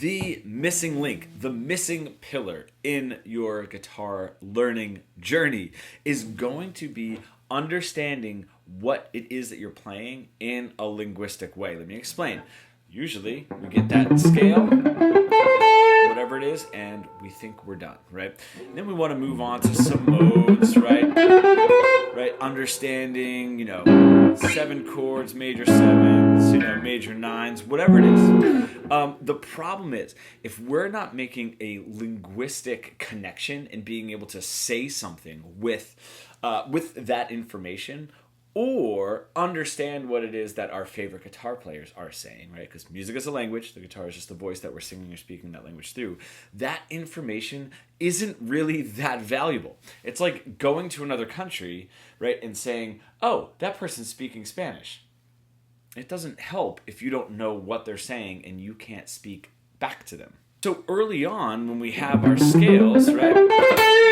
The missing link, the missing pillar in your guitar learning journey is going to be understanding what it is that you're playing in a linguistic way. Let me explain. Usually we get that scale, whatever it is, and we think we're done, right? And then we want to move on to some modes, right? Right, understanding, 7 chords, major 7s, major 9s, whatever it is. The problem is, if we're not making a linguistic connection and being able to say something with that information, or understand what it is that our favorite guitar players are saying, right? Because music is a language, the guitar is just the voice that we're singing or speaking that language through. That information isn't really that valuable. It's like going to another country, right, and saying, oh, that person's speaking Spanish. It doesn't help if you don't know what they're saying and you can't speak back to them. So early on, when we have our scales, right,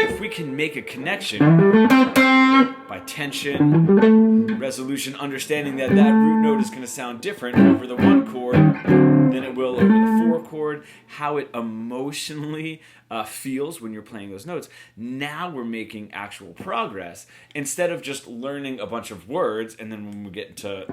if we can make a connection by tension, resolution, understanding that root note is going to sound different over the 1 chord than it will over the 4 chord, how it emotionally feels when you're playing those notes. Now we're making actual progress instead of just learning a bunch of words and then when we get into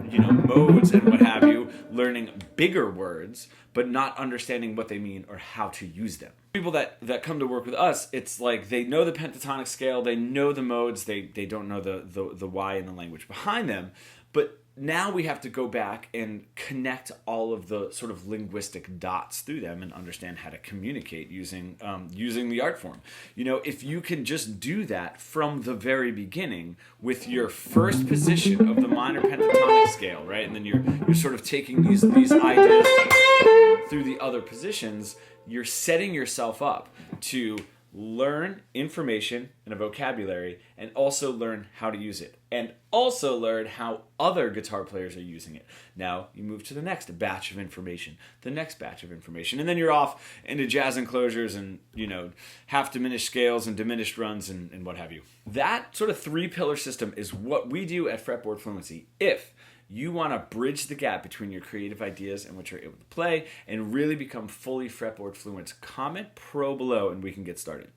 modes and what have you, learning bigger words but not understanding what they mean or how to use them. People that come to work with us, it's like they know the pentatonic scale, they know the modes, they don't know the why and the language behind them, but now we have to go back and connect all of the sort of linguistic dots through them and understand how to communicate using the art form. If you can just do that from the very beginning with your first position of the minor pentatonic scale, right? And then you're sort of taking these ideas through the other positions, you're setting yourself up to learn information and a vocabulary and also learn how to use it and also learn how other guitar players are using it. Now you move to the next batch of information, the next batch of information, and then you're off into jazz enclosures and half diminished scales and diminished runs and what have you. That sort of 3-pillar system is what we do at Fretboard Fluency. If you want to bridge the gap between your creative ideas and what you're able to play and really become fully fretboard fluent, comment pro below and we can get started.